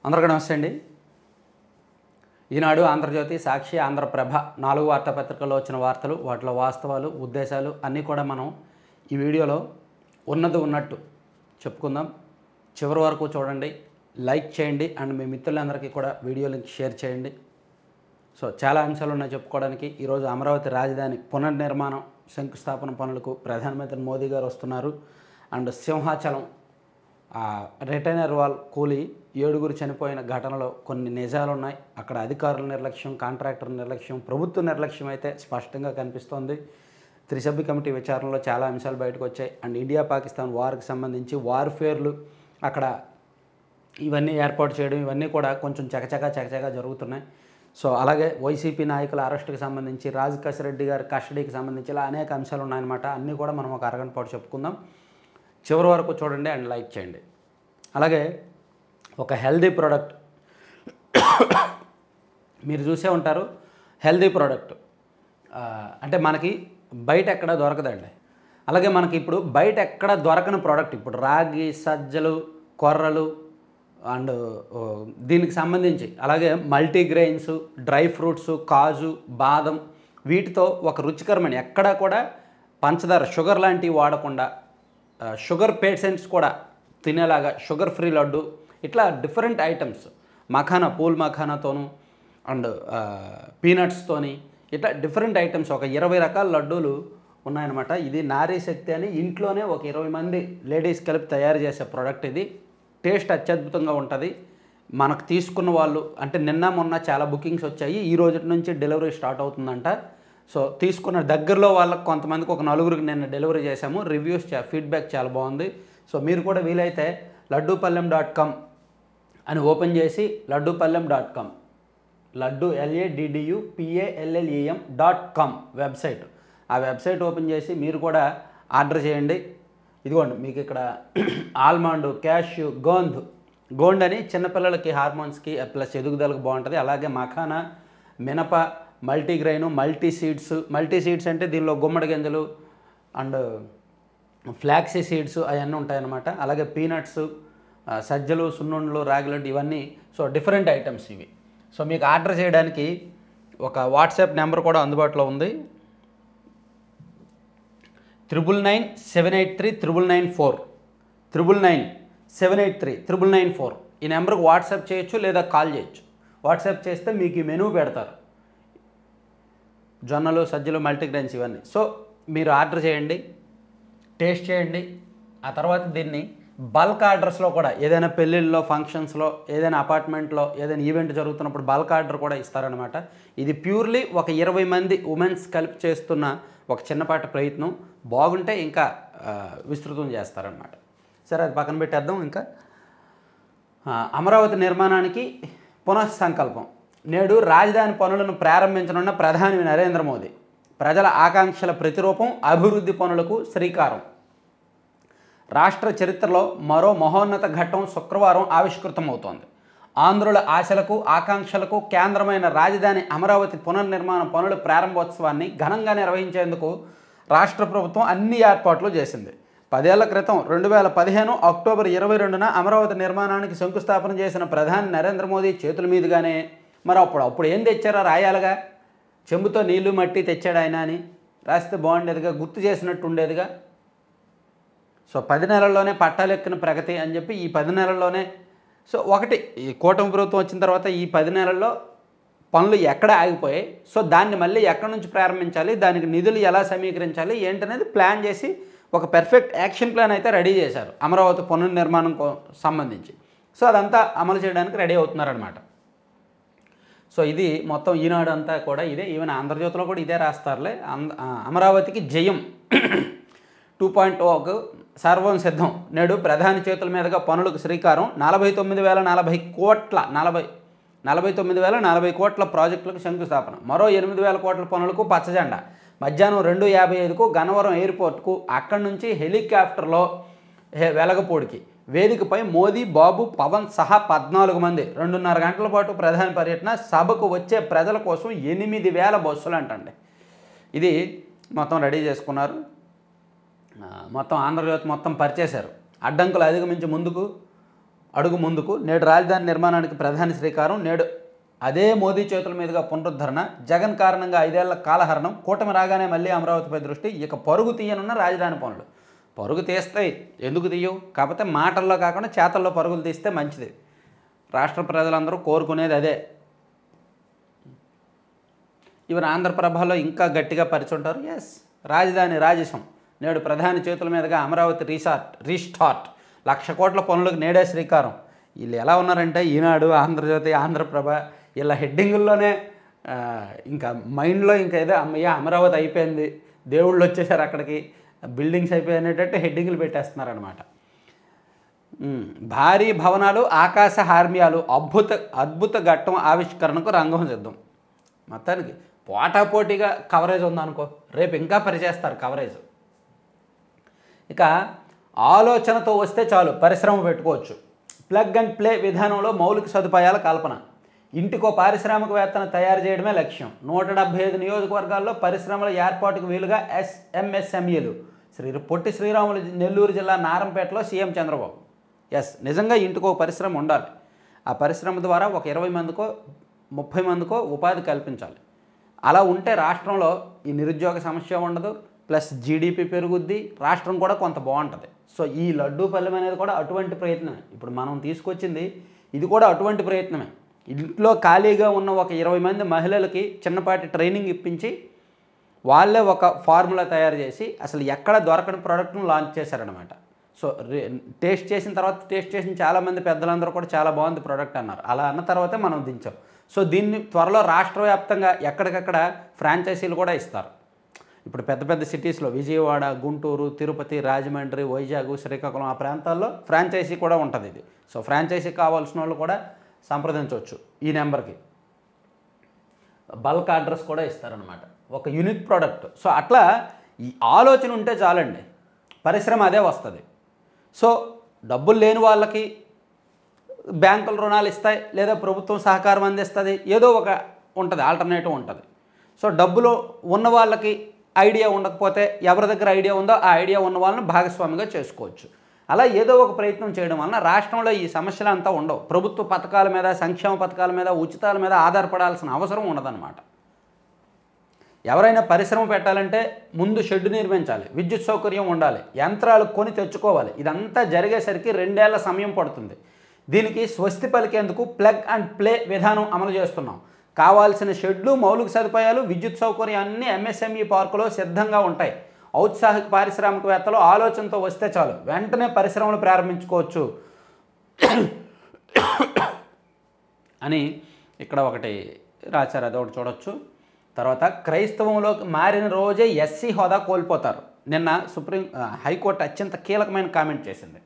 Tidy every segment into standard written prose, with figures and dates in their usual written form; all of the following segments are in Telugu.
అందరికీ నమస్తే అండి. ఈనాడు, ఆంధ్రజ్యోతి, సాక్షి, ఆంధ్రప్రభ 4 వార్తాపత్రికల్లో వచ్చిన వార్తలు, వాటిలో వాస్తవాలు, ఉద్దేశాలు అన్నీ కూడా మనం ఈ వీడియోలో ఉన్నది ఉన్నట్టు చెప్పుకుందాం. చివరి వరకు చూడండి, లైక్ చేయండి అండ్ మీ మిత్రులందరికీ కూడా వీడియో లింక్ షేర్ చేయండి. సో చాలా అంశాలు ఉన్నాయి చెప్పుకోవడానికి. ఈరోజు అమరావతి రాజధాని పునర్నిర్మాణం శంకుస్థాపన పనులకు ప్రధానమంత్రి మోదీ గారు వస్తున్నారు. అండ్ సింహాచలం రిటైనర్ వాల్ కూలి 7 చనిపోయిన ఘటనలో కొన్ని నిజాలు ఉన్నాయి. అక్కడ అధికారుల నిర్లక్ష్యం, కాంట్రాక్టర్ నిర్లక్ష్యం, ప్రభుత్వ నిర్లక్ష్యం అయితే స్పష్టంగా కనిపిస్తోంది. త్రిసభ్య కమిటీ విచారణలో చాలా అంశాలు బయటకు వచ్చాయి. అండ్ ఇండియా పాకిస్తాన్ వార్కి సంబంధించి వార్ఫేర్లు అక్కడ ఇవన్నీ ఏర్పాటు చేయడం, ఇవన్నీ కూడా కొంచెం చకచకా జరుగుతున్నాయి. సో అలాగే వైసీపీ నాయకుల అరెస్టుకి సంబంధించి, రాజకేశ్ రెడ్డి గారి కస్టడీకి సంబంధించి ఇలా అనేక అంశాలు ఉన్నాయన్నమాట. అన్నీ కూడా మనం ఒక అరగంట పాటు చెప్పుకుందాం. చివరి వరకు చూడండి అండ్ లైక్ చేయండి. అలాగే ఒక హెల్దీ ప్రోడక్ట్ మీరు చూసే ఉంటారు. హెల్దీ ప్రోడక్ట్ అంటే మనకి బయట ఎక్కడ దొరకదండి. అలాగే మనకి ఇప్పుడు బయట ఎక్కడ దొరకని ప్రోడక్ట్ ఇప్పుడు రాగి, సజ్జలు, కొర్రలు అండ్ దీనికి సంబంధించి, అలాగే మల్టీగ్రెయిన్స్, డ్రై ఫ్రూట్స్, కాజు, బాదం, వీటితో ఒక రుచికరమైన ఎక్కడా కూడా పంచదార, షుగర్ లాంటివి వాడకుండా షుగర్ పేషెంట్స్ కూడా తినేలాగా షుగర్ ఫ్రీ లడ్డు, ఇట్లా డిఫరెంట్ ఐటమ్స్, మఖానా, పూల్ మఖానాతోనూ అండ్ పీనట్స్తోని ఇట్లా డిఫరెంట్ ఐటమ్స్ ఒక 20 రకాల లడ్డూలు ఉన్నాయన్నమాట. ఇది నారీ శక్తి అని ఇంట్లోనే ఒక 20 మంది లేడీస్ కలిపి తయారు చేసే ప్రోడక్ట్. ఇది టేస్ట్ అత్యద్భుతంగా ఉంటుంది. మనకు తీసుకున్న వాళ్ళు అంటే నిన్న మొన్న చాలా బుకింగ్స్ వచ్చాయి. ఈ రోజు నుంచి డెలివరీ స్టార్ట్ అవుతుందంట. సో తీసుకున్న దగ్గరలో వాళ్ళకి కొంతమందికి ఒక 4గురికి నిన్న డెలివరీ చేశాము. రివ్యూస్ ఫీడ్బ్యాక్ చాలా బాగుంది. సో మీరు కూడా వీలైతే laddupallem.com అని ఓపెన్ చేసి laddupallem.com, లడ్డు LADDUPALLEM.com వెబ్సైట్, ఆ వెబ్సైట్ ఓపెన్ చేసి మీరు కూడా ఆర్డర్ చేయండి. ఇదిగోండి మీకు ఇక్కడ ఆల్మండ్, క్యాష్యూ, గోండ్ అని చిన్నపిల్లలకి హార్మోన్స్కి ప్లస్ ఎదుగుదలకు బాగుంటుంది. అలాగే మఖానా, మినప, మల్టీగ్రెయిన్, మల్టీ సీడ్స్ అంటే దీనిలో గుమ్మడి గింజలు అండ్ ఫ్లాక్సీ సీడ్స్ అవన్నీ ఉంటాయన్నమాట. అలాగే పీనట్స్, సజ్జలు, సున్నుండలు, రాగిలడ్డు ఇవన్నీ. సో డిఫరెంట్ ఐటమ్స్ ఇవి. సో మీకు ఆర్డర్ చేయడానికి ఒక వాట్సాప్ నెంబర్ కూడా అందుబాటులో ఉంది. 9997839994 9997839994 ఈ నెంబర్కి వాట్సాప్ చేయొచ్చు లేదా కాల్ చేయొచ్చు. వాట్సాప్ చేస్తే మీకు ఈ మెనూ పెడతారు, జొన్నలు, సజ్జలు, మల్టీగ్రెయిన్స్ ఇవన్నీ. సో మీరు ఆర్డర్ చేయండి, టేస్ట్ చేయండి. ఆ తర్వాత దీన్ని బల్క్ ఆర్డర్స్లో కూడా ఏదైనా పెళ్ళిళ్ళలో, ఫంక్షన్స్లో, ఏదైనా అపార్ట్మెంట్లో, ఏదైనా ఈవెంట్ జరుగుతున్నప్పుడు బల్క్ ఆర్డర్ కూడా ఇస్తారనమాట. ఇది ప్యూర్లీ ఒక 20 మంది ఉమెన్స్ కలిపి చేస్తున్న ఒక చిన్నపాటి ప్రయత్నం. బాగుంటే ఇంకా విస్తృతం చేస్తారనమాట. సరే అది పక్కన పెట్టేద్దాం. ఇంకా అమరావతి నిర్మాణానికి పునఃసంకల్పం. నేడు రాజధాని పనులను ప్రారంభించనున్న ప్రధాని నరేంద్ర మోదీ. ప్రజల ఆకాంక్షల ప్రతిరూపం, అభివృద్ధి పనులకు శ్రీకారం. రాష్ట్ర చరిత్రలో మరో మహోన్నత ఘట్టం శుక్రవారం ఆవిష్కృతమవుతోంది. ఆంధ్రుల ఆశలకు, ఆకాంక్షలకు కేంద్రమైన రాజధాని అమరావతి పునర్నిర్మాణ పనుల ప్రారంభోత్సవాన్ని ఘనంగా నిర్వహించేందుకు రాష్ట్ర ప్రభుత్వం అన్ని ఏర్పాట్లు చేసింది. 10 ఏళ్ల క్రితం 2015 అక్టోబర్ 22న అమరావతి నిర్మాణానికి శంకుస్థాపన చేసిన ప్రధాని నరేంద్ర మోదీ చేతుల మీదుగానే మరి అప్పుడు ఏం తెచ్చారో రాయాలిగా. చెంబుతో నీళ్లు మట్టి తెచ్చాడు ఆయన అని రాస్తే బాగుండేదిగా, గుర్తు చేసినట్టు ఉండేదిగా. సో 10 నెలల్లోనే పట్టాలెక్కిన ప్రగతి అని చెప్పి ఈ 10 నెలల్లోనే. సో ఒకటి, ఈ కూటమి ప్రభుత్వం వచ్చిన తర్వాత ఈ 10 నెలల్లో పనులు ఎక్కడ ఆగిపోయాయి, సో దాన్ని మళ్ళీ ఎక్కడి నుంచి ప్రారంభించాలి, దానికి నిధులు ఎలా సమీకరించాలి ఏంటనేది ప్లాన్ చేసి ఒక పెర్ఫెక్ట్ యాక్షన్ ప్లాన్ అయితే రెడీ చేశారు అమరావతి పునర్నిర్మాణం సంబంధించి. సో అదంతా అమలు చేయడానికి రెడీ అవుతున్నారనమాట. సో ఇది మొత్తం ఈనాడు అంతా కూడా ఇదే, ఈవెన్ ఆంధ్రజ్యోతిలో కూడా ఇదే రాస్తారులే. అమరావతికి జయం 2.0కు సర్వం సిద్ధం. నేడు ప్రధాని చేతుల మీదుగా పనులకు శ్రీకారం. 49,040 కోట్ల ప్రాజెక్టులకు శంకుస్థాపన. మరో 8,000 కోట్ల పనులకు పచ్చజెండా. మధ్యాహ్నం 2:55కు గన్నవరం ఎయిర్పోర్ట్కు, అక్కడి నుంచి హెలికాప్టర్లో వెలగపూడికి. వేదికపై మోదీ, బాబు, పవన్ సహా 14 మంది. 2.5 గంటల పాటు ప్రధాని పర్యటన. సభకు వచ్చే ప్రజల కోసం 8,000 బస్సులు అంటండి. ఇది మొత్తం రెడీ చేసుకున్నారు. మొత్తం ఆంధ్రజ్యోతి మొత్తం పరిచేశారు. అడ్డంకులు అధిగమించి ముందుకు అడుగు ముందుకు. నేడు రాజధాని నిర్మాణానికి ప్రధాని శ్రీకారం. నేడు అదే మోదీ చేతుల మీదుగా పునరుద్ధరణ. జగన్ కారణంగా 5 ఏళ్ల కాలహరణం. కూటమి రాగానే మళ్ళీ అమరావతిపై దృష్టి. ఇక పరుగు తీయనున్న రాజధాని పనులు. పరుగు తీస్తాయి, ఎందుకు తీయవు? కాకపోతే మాటల్లో కాకుండా చేతల్లో పరుగులు తీస్తే మంచిది. రాష్ట్ర ప్రజలందరూ కోరుకునేది అదే. ఈవెన్ ఆంధ్రప్రభలో ఇంకా గట్టిగా పరిచుంటారు. ఎస్, రాజధాని రాజసం. నేడు ప్రధాని చేతుల మీదుగా అమరావతి రీస్టార్ట్. 1,00,000 కోట్ల పనులకు నేడే శ్రీకారం. వీళ్ళు ఎలా ఉన్నారంటే ఈనాడు, ఆంధ్రజ్యోతి, ఆంధ్రప్రభ వీళ్ళ హెడ్డింగుల్లోనే ఇంకా మైండ్లో ఇంకా ఏదో అమ్మయ్య అమరావతి అయిపోయింది, దేవుళ్ళు వచ్చేసారు అక్కడికి, బిల్డింగ్స్ అయిపోయినట్టు హెడ్డింగులు పెట్టేస్తున్నారనమాట. భారీ భవనాలు, ఆకాశ హార్మ్యాలు, అద్భుత ఘట్టం ఆవిష్కరణకు రంగం సిద్ధం. మొత్తానికి పోటాపోటీగా కవరేజ్ ఉందనుకో, రేపు ఇంకా పరిచేస్తారు కవరేజ్. ఇక ఆలోచనతో వస్తే చాలు పరిశ్రమ పెట్టుకోవచ్చు. ప్లగ్ అండ్ ప్లే విధానంలో మౌలిక సదుపాయాల కల్పన. ఇంటికో పారిశ్రామికవేత్తను తయారు చేయడమే లక్ష్యం. 175 నియోజకవర్గాల్లో పరిశ్రమల ఏర్పాటుకు వీలుగా ఎంఎస్ఎంఈలు. పొట్టి శ్రీరాములు నెల్లూరు జిల్లా నారంపేటలో సీఎం చంద్రబాబు. ఎస్, నిజంగా ఇంటికో పరిశ్రమ ఉండాలి. ఆ పరిశ్రమ ద్వారా ఒక 20 మందికో 30 మందికో ఉపాధి కల్పించాలి. అలా ఉంటే రాష్ట్రంలో ఈ నిరుద్యోగ సమస్య ఉండదు, ప్లస్ జీడిపి పెరుగుద్ది, రాష్ట్రం కూడా కొంత బాగుంటుంది. సో ఈ లడ్డూ పల్లెం అనేది కూడా అటువంటి ప్రయత్నమే. ఇప్పుడు మనం తీసుకొచ్చింది ఇది కూడా అటువంటి ప్రయత్నమే. ఇంట్లో ఖాళీగా ఉన్న ఒక 20 మంది మహిళలకి చిన్నపాటి ట్రైనింగ్ ఇప్పించి వాళ్ళే ఒక ఫార్ములా తయారు చేసి అసలు ఎక్కడ దొరకని ప్రోడక్ట్ను లాంచ్ చేశారనమాట. సో టేస్ట్ చేసిన చాలామంది పెద్దలందరూ కూడా చాలా బాగుంది ప్రోడక్ట్ అన్నారు. అలా అన్న తర్వాతే మనం దించాం. సో దీన్ని త్వరలో రాష్ట్ర వ్యాప్తంగా ఎక్కడికక్కడ ఫ్రాంచైజీలు కూడా ఇస్తారు. ఇప్పుడు పెద్ద పెద్ద సిటీస్లో విజయవాడ, గుంటూరు, తిరుపతి, రాజమండ్రి, వైజాగ్, శ్రీకాకుళం ఆ ప్రాంతాల్లో ఫ్రాంచైజీ కూడా ఉంటుంది ఇది. సో ఫ్రాంచైజీ కావాల్సిన వాళ్ళు కూడా సంప్రదించవచ్చు ఈ నెంబర్కి. బల్క్ ఆర్డర్స్ కూడా ఇస్తారనమాట, ఒక యూనిక్ ప్రోడక్ట్. సో అట్లా ఈ ఆలోచన ఉంటే చాలండి, పరిశ్రమ అదే వస్తుంది. సో డబ్బులు లేని వాళ్ళకి బ్యాంకులు రుణాలు ఇస్తాయి, లేదా ప్రభుత్వం సహకారం అందిస్తుంది, ఏదో ఒక ఉంటుంది, ఆల్టర్నేటివ్ ఉంటుంది. సో డబ్బులు ఉన్న వాళ్ళకి ఐడియా ఉండకపోతే ఎవరి దగ్గర ఐడియా ఉందో ఆ ఐడియా ఉన్న వాళ్ళని భాగస్వామిగా చేసుకోవచ్చు. అలా ఏదో ఒక ప్రయత్నం చేయడం వలన రాష్ట్రంలో ఈ సమస్యలు అంతా ఉండవు. ప్రభుత్వ పథకాల మీద, సంక్షేమ పథకాల మీద, ఉచితాల మీద ఆధారపడాల్సిన అవసరం ఉండదన్నమాట. ఎవరైనా పరిశ్రమ పెట్టాలంటే ముందు షెడ్డు నిర్మించాలి, విద్యుత్ సౌకర్యం ఉండాలి, యంత్రాలు కొని తెచ్చుకోవాలి. ఇదంతా జరిగేసరికి 2 ఏళ్ల సమయం పడుతుంది. దీనికి స్వస్తి పలికేందుకు ప్లగ్ అండ్ ప్లే విధానం అమలు చేస్తున్నాం. కావాల్సిన షెడ్లు, మౌలిక సదుపాయాలు, విద్యుత్ సౌకర్యం అన్నీ ఎంఎస్ఎంఈ పార్కులో సిద్ధంగా ఉంటాయి. ఔత్సాహిక పారిశ్రామికవేత్తలు ఆలోచనతో వస్తే చాలు, వెంటనే పరిశ్రమలు ప్రారంభించుకోవచ్చు అని ఇక్కడ ఒకటి రాశారు, అదొకటి చూడొచ్చు. తర్వాత క్రైస్తవంలోకి మారిన రోజే ఎస్సీ హోదా కోల్పోతారు. నిన్న హైకోర్టు అత్యంత కీలకమైన కామెంట్ చేసింది.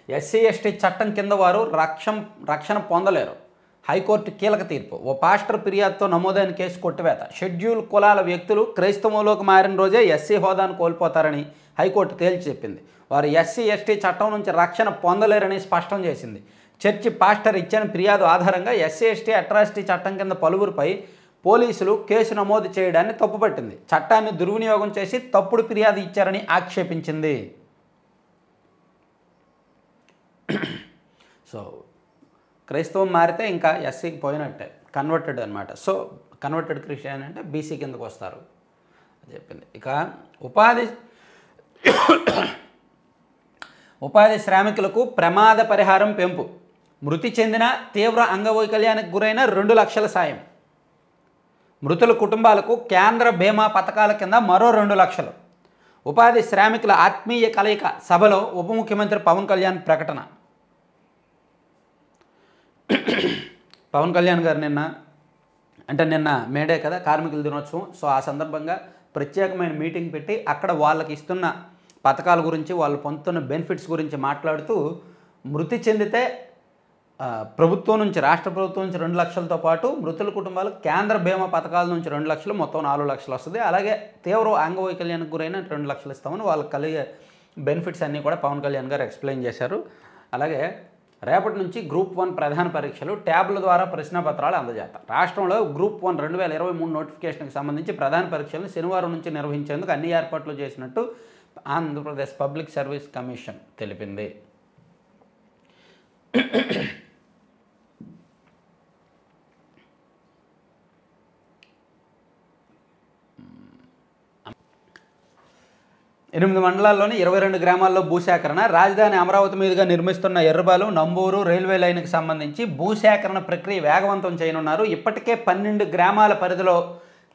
ఎస్సీ ఎస్టీ చట్టం కింద వారు రక్షణ పొందలేరు. హైకోర్టు కీలక తీర్పు. ఓ పాస్టర్ ఫిర్యాదుతో నమోదైన కేసు కొట్టివేత. షెడ్యూల్ కులాల వ్యక్తులు క్రైస్తవంలోకి మారిన రోజే ఎస్సీ హోదాను కోల్పోతారని హైకోర్టు తేల్చి చెప్పింది. వారు ఎస్సీ ఎస్టీ చట్టం నుంచి రక్షణ పొందలేరని స్పష్టం చేసింది. చర్చి పాస్టర్ ఇచ్చిన ఫిర్యాదు ఆధారంగా ఎస్సీ ఎస్టీ అట్రాసిటీ చట్టం కింద పలువురిపై పోలీసులు కేసు నమోదు చేయడాన్ని తప్పుపట్టింది. చట్టాన్ని దుర్వినియోగం చేసి తప్పుడు ఫిర్యాదు ఇచ్చారని ఆక్షేపించింది. సో క్రైస్తవం మారితే ఇంకా ఎస్సీకి పోయినట్టే, కన్వర్టెడ్ అనమాట. సో కన్వర్టెడ్ క్రిస్టియన్ అంటే బీసీ కిందకు వస్తారు అని చెప్పింది. ఇక ఉపాధి శ్రామికులకు ప్రమాద పరిహారం పెంపు. మృతి చెందిన తీవ్ర అంగవైకల్యానికి గురైన 2 లక్షల సాయం. మృతుల కుటుంబాలకు కేంద్ర బీమా పథకాల కింద మరో 2 లక్షలు. ఉపాధి శ్రామికుల ఆత్మీయ కలయిక సభలో ఉప ముఖ్యమంత్రి పవన్ కళ్యాణ్ ప్రకటన. పవన్ కళ్యాణ్ గారు నిన్న మేడే కదా కార్మికుల దినోత్సవం. సో ఆ సందర్భంగా ప్రత్యేకమైన మీటింగ్ పెట్టి అక్కడ వాళ్ళకి ఇస్తున్న పథకాల గురించి, వాళ్ళు పొందుతున్న బెనిఫిట్స్ గురించి మాట్లాడుతూ మృతి చెందితే ప్రభుత్వం నుంచి, రాష్ట్ర ప్రభుత్వం నుంచి 2 లక్షలతో పాటు మృతుల కుటుంబాలకు కేంద్ర బీమా పథకాల నుంచి 2 లక్షలు, మొత్తం 4 లక్షలు వస్తుంది. అలాగే తీవ్ర అంగవైకల్యానికి గురైన 2 లక్షలు ఇస్తామని వాళ్ళకి కలిగే బెనిఫిట్స్ అన్నీ కూడా పవన్ కళ్యాణ్ గారు ఎక్స్ప్లెయిన్ చేశారు. అలాగే రేపటి నుంచి గ్రూప్ 1 ప్రధాన పరీక్షలు ట్యాబ్ల ద్వారా ప్రశ్నపత్రాలు అందజేస్తారు. రాష్ట్రంలో గ్రూప్ 1 2023 నోటిఫికేషన్కి సంబంధించి ప్రధాన పరీక్షలను శనివారం నుంచి నిర్వహించేందుకు అన్ని ఏర్పాట్లు చేసినట్టు ఆంధ్రప్రదేశ్ పబ్లిక్ సర్వీస్ కమిషన్ తెలిపింది. ఎనిమిది మండలాల్లోని 22 గ్రామాల్లో భూసేకరణ. రాజధాని అమరావతి మీదుగా నిర్మిస్తున్న ఎర్రబాలెం నంబూరు రైల్వే లైన్కి సంబంధించి భూసేకరణ ప్రక్రియ వేగవంతం చేయనున్నారు. ఇప్పటికే 12 గ్రామాల పరిధిలో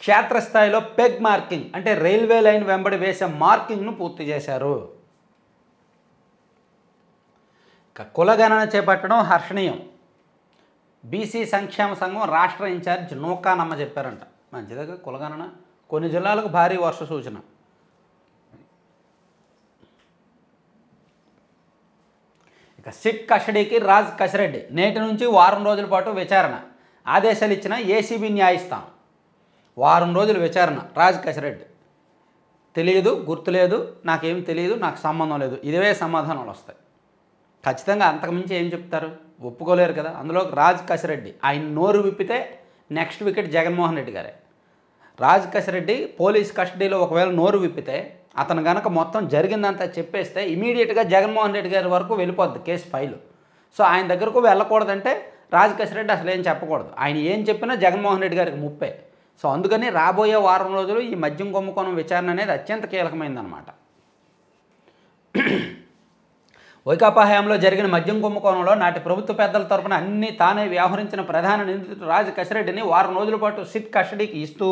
క్షేత్రస్థాయిలో పెగ్ మార్కింగ్ అంటే రైల్వే లైన్ వెంబడి వేసే మార్కింగ్ను పూర్తి చేశారు. కులగణన చేపట్టడం హర్షణీయం. బీసీ సంక్షేమ సంఘం రాష్ట్ర ఇన్ఛార్జ్ నూకానమ్మ చెప్పారంట. మంచిదిగా కులగణన. కొన్ని జిల్లాలకు భారీ వర్ష సూచన. ఇక సిట్ కస్టడీకి రాజ్ కసిరెడ్డి నేటి నుంచి వారం రోజుల పాటు విచారణ. ఆదేశాలు ఇచ్చిన ఏసీబీ న్యాయస్థానం. వారం రోజులు విచారణ. రాజ్ కసిరెడ్డి తెలియదు, గుర్తులేదు, నాకేమి తెలియదు, నాకు సంబంధం లేదు, ఇదే సమాధానాలు వస్తాయి ఖచ్చితంగా. అంతకుమించి ఏం చెప్తారు? ఒప్పుకోలేరు కదా. అందులో రాజ్ కసిరెడ్డి ఆయన నోరు విప్పితే నెక్స్ట్ వికెట్ జగన్మోహన్ రెడ్డి గారే. రాజ్ కసిరెడ్డి పోలీస్ కస్టడీలో ఒకవేళ నోరు విప్పితే అతను కనుక మొత్తం జరిగిందంతా చెప్పేస్తే ఇమీడియట్గా జగన్మోహన్ రెడ్డి గారి వరకు వెళ్ళిపోద్ది కేసు ఫైలు. సో ఆయన దగ్గరకు వెళ్ళకూడదంటే రాజ్ కసిరెడ్డి అసలు ఏం చెప్పకూడదు. ఆయన ఏం చెప్పినా జగన్మోహన్ రెడ్డి గారికి ముప్పే. సో అందుకని రాబోయే వారం రోజులు ఈ మద్యం కుంభకోణం విచారణ అనేది అత్యంత కీలకమైందన్నమాట. వైకాపా హయాంలో జరిగిన మద్యం కుంభకోణంలో నాటి ప్రభుత్వ పెద్దల తరపున అన్ని తానే వ్యవహరించిన ప్రధాన నిందితుడు రాజ్ కసిరెడ్డిని వారం రోజుల పాటు సిట్ కస్టడీకి ఇస్తూ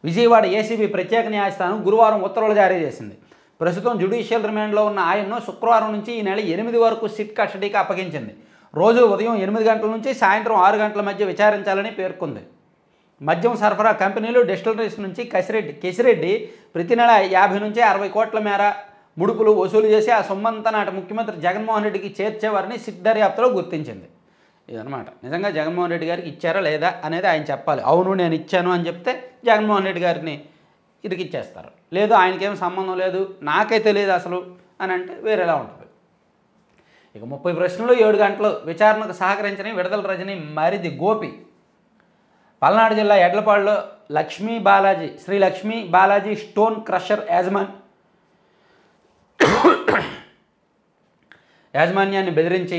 విజయవాడ ఏసీబీ ప్రత్యేక న్యాయస్థానం గురువారం ఉత్తర్వులు జారీ చేసింది. ప్రస్తుతం జ్యుడిషియల్ రిమాండ్లో ఉన్న ఆయన్ను శుక్రవారం నుంచి ఈ నెల 8 వరకు సిట్ కస్టడీకి అప్పగించింది. రోజు ఉదయం 8 గంటల నుంచి సాయంత్రం 6 గంటల మధ్య విచారించాలని పేర్కొంది. మద్యం సరఫరా కంపెనీలు, డిస్టిలరీస్ నుంచి కేసిరెడ్డి ప్రతి నెల 50 నుంచి 60 కోట్ల మేర ముడుపులు వసూలు చేసి ఆ సొమ్మంతా నాటి ముఖ్యమంత్రి జగన్మోహన్ రెడ్డికి చేర్చేవారిని సిట్ దర్యాప్తులో గుర్తించింది. ఇదనమాట. నిజంగా జగన్మోహన్ రెడ్డి గారికి ఇచ్చారా లేదా అనేది ఆయన చెప్పాలి. అవును నేను ఇచ్చాను అని చెప్తే జగన్మోహన్ రెడ్డి గారిని ఇరికిచ్చేస్తారు. లేదు ఆయనకేం సంబంధం లేదు, నాకే తెలియదు అసలు అని అంటే వేరేలా ఉంటుంది. ఇక 30 ప్రశ్నలు 7 గంటలు విచారణకు సహకరించని విడుదల రజని మరిది గోపి. పల్నాడు జిల్లా ఎడ్లపాడులో శ్రీ లక్ష్మీ బాలాజీ స్టోన్ క్రషర్ యాజమాన్యాన్ని బెదిరించి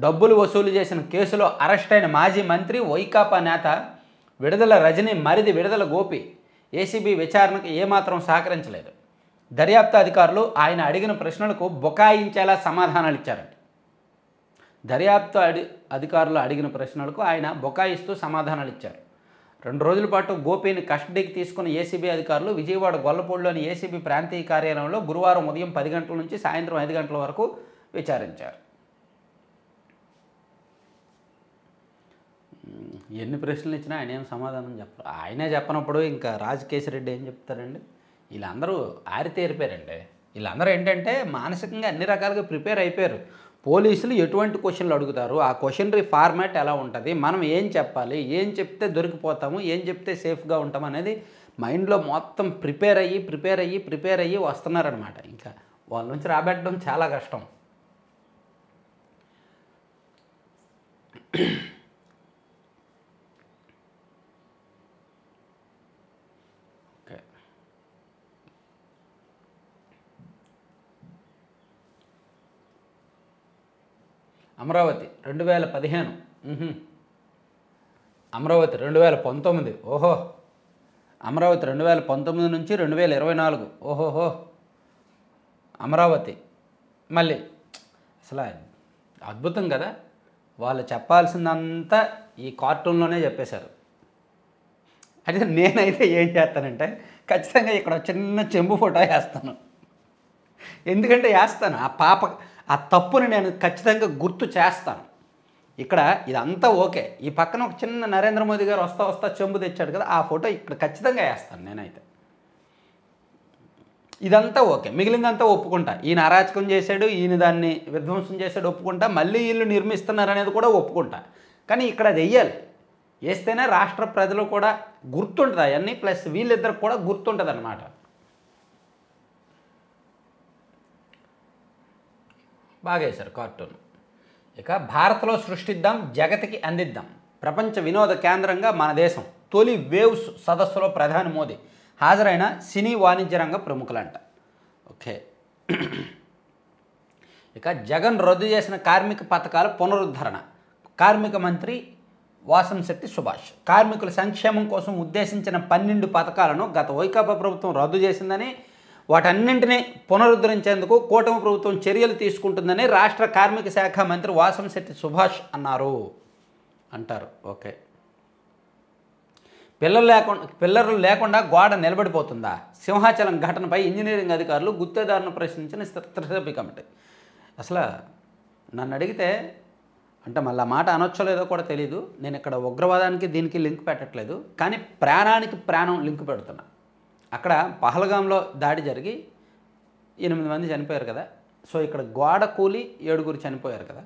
డబ్బులు వసూలు చేసిన కేసులో అరెస్ట్ అయిన మాజీ మంత్రి వైకాపా నేత విడుదల రజని మరిది విడుదల గోపి ఏసీబీ విచారణకు ఏమాత్రం సహకరించలేదు. దర్యాప్తు అధికారులు ఆయన అడిగిన ప్రశ్నలకు బొకాయించేలా సమాధానాలు ఇచ్చారంట. దర్యాప్తు అధికారులు అడిగిన ప్రశ్నలకు ఆయన బొకాయిస్తూ సమాధానాలు ఇచ్చారు. 2 రోజుల పాటు గోపిని కస్టడీకి తీసుకున్న ఏసీబీ అధికారులు విజయవాడ గొల్లపూడిలోని ఏసీబీ ప్రాంతీయ కార్యాలయంలో గురువారం ఉదయం 10 గంటల నుంచి సాయంత్రం 5 గంటల వరకు విచారించారు. ఎన్ని ప్రశ్నలు ఇచ్చినా ఆయన ఏం సమాధానం చెప్పరు. ఆయనే చెప్పనప్పుడు ఇంకా రాజ్ కేసిరెడ్డి ఏం చెప్తారండి? వీళ్ళందరూ ఆరితేరిపోయారండి. వీళ్ళందరూ ఏంటంటే మానసికంగా అన్ని రకాలుగా ప్రిపేర్ అయిపోయారు. పోలీసులు ఎటువంటి క్వశ్చన్లు అడుగుతారు, ఆ క్వశ్చనరీ ఫార్మాట్ ఎలా ఉంటుంది, మనం ఏం చెప్పాలి, ఏం చెప్తే దొరికిపోతాము, ఏం చెప్తే సేఫ్గా ఉంటాం అనేది మైండ్లో మొత్తం ప్రిపేర్ అయ్యి వస్తున్నారనమాట. ఇంకా వాళ్ళ నుంచి రాబెట్టడం చాలా కష్టం. అమరావతి 2015, అమరావతి 2019, ఓహో అమరావతి 2019 నుంచి 2024, ఓహోహో అమరావతి మళ్ళీ అసలు అద్భుతం కదా. వాళ్ళు చెప్పాల్సిందంతా ఈ కార్టూన్లోనే చెప్పేశారు. అయితే నేనైతే ఏం చేస్తానంటే ఖచ్చితంగా ఇక్కడ చిన్న చెంబు ఫోటో వేస్తాను. ఎందుకంటే వేస్తాను ఆ తప్పుని నేను ఖచ్చితంగా గుర్తు చేస్తాను. ఇక్కడ ఇదంతా ఓకే, ఈ పక్కన ఒక చిన్న నరేంద్ర మోదీ గారు వస్తా చెంబు తెచ్చాడు కదా, ఆ ఫోటో ఇక్కడ ఖచ్చితంగా వేస్తాను నేనైతే. ఇదంతా ఓకే, మిగిలిందంతా ఒప్పుకుంటా. ఈయన అరాచకం చేశాడు, ఈయన దాన్ని విధ్వంసం చేశాడు ఒప్పుకుంటా, మళ్ళీ వీళ్ళు నిర్మిస్తున్నారు అనేది కూడా ఒప్పుకుంటా. కానీ ఇక్కడ అది వెయ్యాలి, వేస్తేనే రాష్ట్ర ప్రజలు కూడా గుర్తుంటుంది అవన్నీ, ప్లస్ వీళ్ళిద్దరికి కూడా గుర్తుంటుంది అన్నమాట. బాగా వేశారు కార్టూన్. ఇక భారత్లో సృష్టిద్దాం, జగతికి అందిద్దాం, ప్రపంచ వినోద కేంద్రంగా మన దేశం. తొలి వేవ్స్ సదస్సులో ప్రధాని మోదీ. హాజరైన సినీ వాణిజ్య రంగ ప్రముఖులంట. ఓకే, ఇక జగన్ రద్దు చేసిన కార్మిక పథకాల పునరుద్ధరణ. కార్మిక మంత్రి వాసంశెట్టి సుభాష్ కార్మికుల సంక్షేమం కోసం ఉద్దేశించిన 12 పథకాలను గత వైకాపా ప్రభుత్వం రద్దు చేసిందని, వాటన్నింటినీ పునరుద్ధరించేందుకు కూటమి ప్రభుత్వం చర్యలు తీసుకుంటుందని రాష్ట్ర కార్మిక శాఖ మంత్రి వాసంశెట్టి సుభాష్ అంటారు. ఓకే. పిల్లర్లు లేకుండా గోడ నిలబడిపోతుందా? సింహాచలం ఘటనపై ఇంజనీరింగ్ అధికారులు గుత్తేదారును ప్రశ్నించిన త్రిసభ్య కమిటీ. అసలు నన్ను అడిగితే, అంటే మళ్ళీ ఆ మాట అనొచ్చో లేదో కూడా తెలీదు, నేను ఇక్కడ ఉగ్రవాదానికి దీనికి లింక్ పెట్టట్లేదు, కానీ ప్రాణానికి ప్రాణం లింక్ పెడుతున్నా. అక్కడ పహల్గాంలో దాడి జరిగి 8 మంది చనిపోయారు కదా. సో ఇక్కడ గోడ కూలి 7 చనిపోయారు కదా.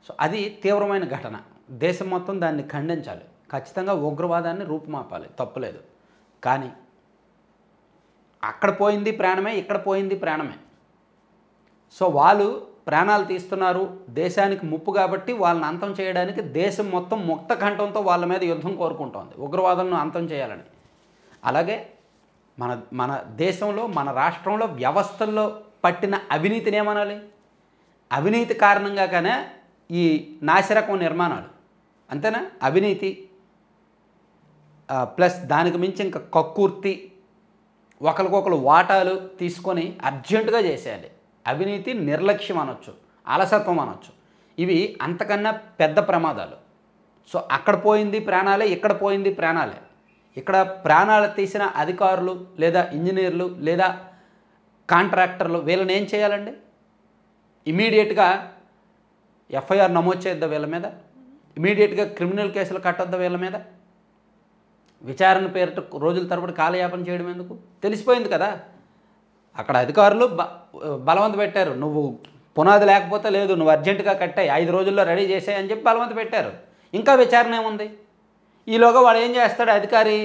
సో అది తీవ్రమైన ఘటన. దేశం మొత్తం దాన్ని ఖండించాలి. ఖచ్చితంగా ఉగ్రవాదాన్ని రూపుమాపాలి, తప్పులేదు. కానీ అక్కడ పోయింది ప్రాణమే, ఇక్కడ పోయింది ప్రాణమే. సో వాళ్ళు ప్రాణాలు తీస్తున్నారు, దేశానికి ముప్పు కాబట్టి వాళ్ళని అంతం చేయడానికి దేశం మొత్తం ముక్త కంఠంతో వాళ్ళ మీద యుద్ధం కోరుకుంటోంది, ఉగ్రవాదాలను అంతం చేయాలని. అలాగే మన దేశంలో, మన రాష్ట్రంలో వ్యవస్థల్లో పట్టిన అవినీతిని ఏమనాలి? అవినీతి కారణంగా కానీ ఈ నాసిరకం నిర్మాణాలు, అంతేనా? అవినీతి ప్లస్ దానికి మించి ఇంకా కక్కుర్తి, ఒకరికొకరు వాటాలు తీసుకొని అర్జెంటుగా చేసేయాలి. అవినీతి, నిర్లక్ష్యం అనొచ్చు, అలసత్వం అనొచ్చు. ఇవి అంతకన్నా పెద్ద ప్రమాదాలు. సో అక్కడ పోయింది ప్రాణాలే, ఇక్కడ పోయింది ప్రాణాలే. ఇక్కడ ప్రాణాలు తీసిన అధికారులు లేదా ఇంజనీర్లు లేదా కాంట్రాక్టర్లు, వీళ్ళని ఏం చేయాలండి? ఇమీడియట్గా ఎఫ్ఐఆర్ నమోదు చేద్దాం వీళ్ళ మీద, ఇమీడియట్గా క్రిమినల్ కేసులు కట్టొద్దా వీళ్ళ మీద? విచారణ పేరుతో రోజుల తరబడి కాలయాపన చేయడం ఎందుకు? తెలిసిపోయింది కదా. అక్కడ అధికారులు బలవంత పెట్టారు, నువ్వు పునాది లేకపోతే లేదు, నువ్వు అర్జెంటుగా కట్టాయి, 5 రోజుల్లో రెడీ చేసాయి అని చెప్పి బలవంత పెట్టారు. ఇంకా విచారణ ఏముంది? ఈలోగా వాడు ఏం చేస్తాడు? అధికారి